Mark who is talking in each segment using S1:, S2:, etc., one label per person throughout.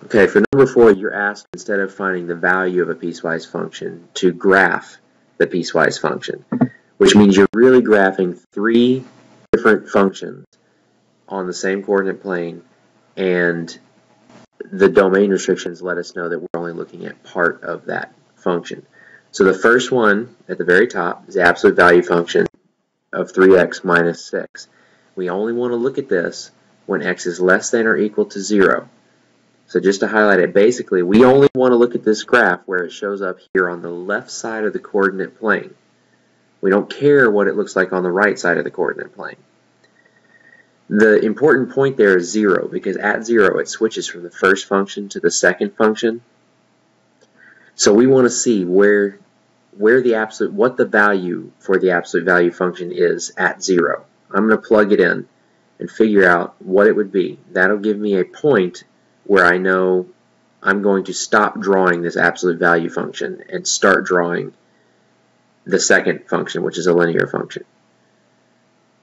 S1: Okay, for number 4, you're asked, instead of finding the value of a piecewise function, to graph the piecewise function, which means you're really graphing 3 different functions on the same coordinate plane, and the domain restrictions let us know that we're only looking at part of that function. So the first one at the very top is the absolute value function of 3x minus 6. We only want to look at this when x is less than or equal to 0. So just to highlight it, basically we only want to look at this graph where it shows up here on the left side of the coordinate plane. We don't care what it looks like on the right side of the coordinate plane. The important point there is 0, because at 0 it switches from the first function to the second function. So we want to see what the value for the absolute value function is at 0. I'm going to plug it in and figure out what it would be. That'll give me a point where I know I'm going to stop drawing this absolute value function and start drawing the second function, which is a linear function.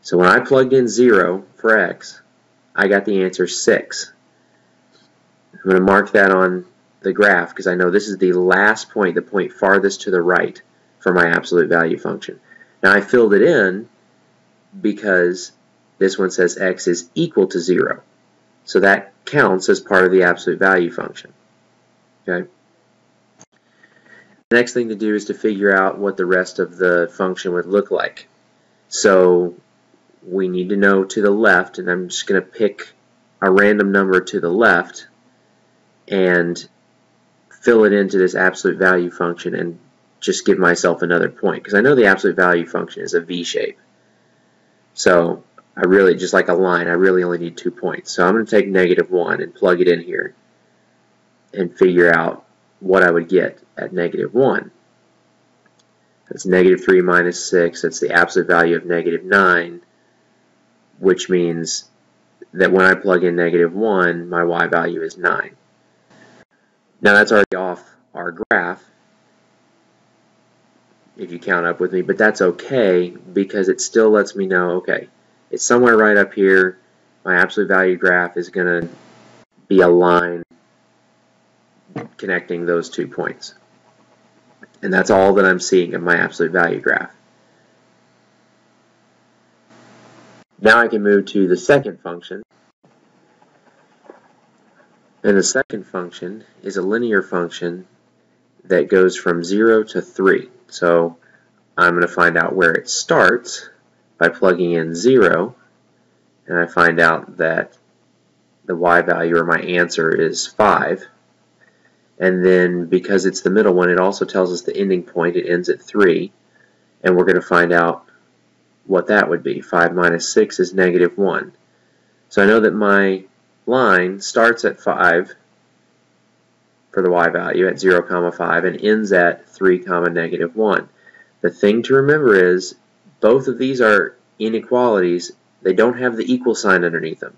S1: So when I plugged in 0 for x, I got the answer 6. I'm going to mark that on the graph because I know this is the last point, the point farthest to the right for my absolute value function. Now I filled it in because this one says x is equal to 0. So that counts as part of the absolute value function. Okay. The next thing to do is to figure out what the rest of the function would look like. So we need to know to the left, and I'm just going to pick a random number to the left and fill it into this absolute value function and just give myself another point, because I know the absolute value function is a V shape. So I really, just like a line, I really only need 2 points. So I'm going to take -1 and plug it in here and figure out what I would get at -1. That's -3 minus 6. That's the absolute value of -9, which means that when I plug in -1, my y value is 9. Now that's already off our graph, if you count up with me, but that's okay because it still lets me know, okay, it's somewhere right up here. My absolute value graph is going to be a line connecting those 2 points. And that's all that I'm seeing of my absolute value graph. Now I can move to the second function. And the second function is a linear function that goes from 0 to 3. So I'm going to find out where it starts by plugging in 0, and I find out that the y value, or my answer, is 5. And then because it's the middle one, it also tells us the ending point. It ends at 3, and we're going to find out what that would be. 5 minus 6 is -1. So I know that my line starts at 5 for the y value at 0, 5 and ends at 3, -1. The thing to remember is both of these are inequalities. They don't have the equal sign underneath them.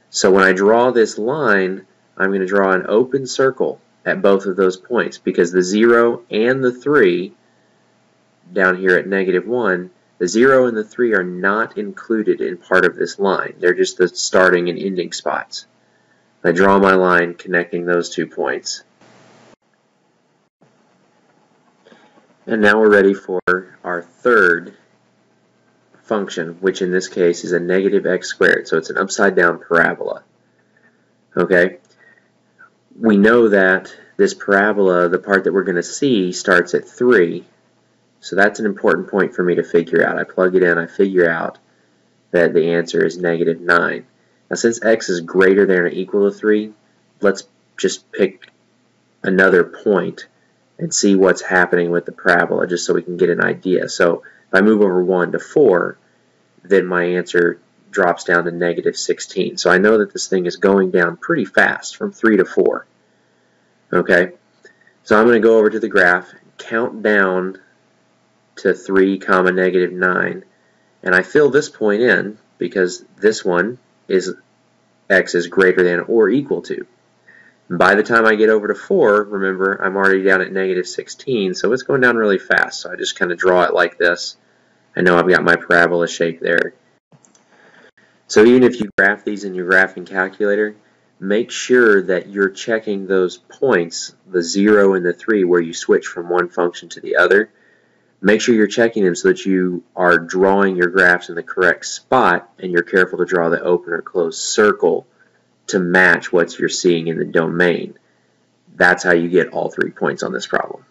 S1: So when I draw this line, I'm going to draw an open circle at both of those points, because the 0 and the 3 down here at -1, the 0 and the 3 are not included in part of this line. They're just the starting and ending spots. I draw my line connecting those 2 points. And now we're ready for our third function, which in this case is a -x². So it's an upside down parabola. Okay? We know that this parabola, the part that we're going to see, starts at 3. So that's an important point for me to figure out. I plug it in, I figure out that the answer is -9. Now since x is greater than or equal to 3, let's just pick another point and see what's happening with the parabola, just so we can get an idea. So if I move over 1 to 4, then my answer drops down to -16. So I know that this thing is going down pretty fast from 3 to 4. Okay, so I'm going to go over to the graph, count down to 3, -9, and I fill this point in because this one is x is greater than or equal to. And by the time I get over to 4, remember, I'm already down at -16, so it's going down really fast. So I just kind of draw it like this. I know I've got my parabola shape there. So even if you graph these in your graphing calculator, make sure that you're checking those points, the 0 and the 3, where you switch from one function to the other. Make sure you're checking them so that you are drawing your graphs in the correct spot, and you're careful to draw the open or closed circle to match what you're seeing in the domain. That's how you get all 3 points on this problem.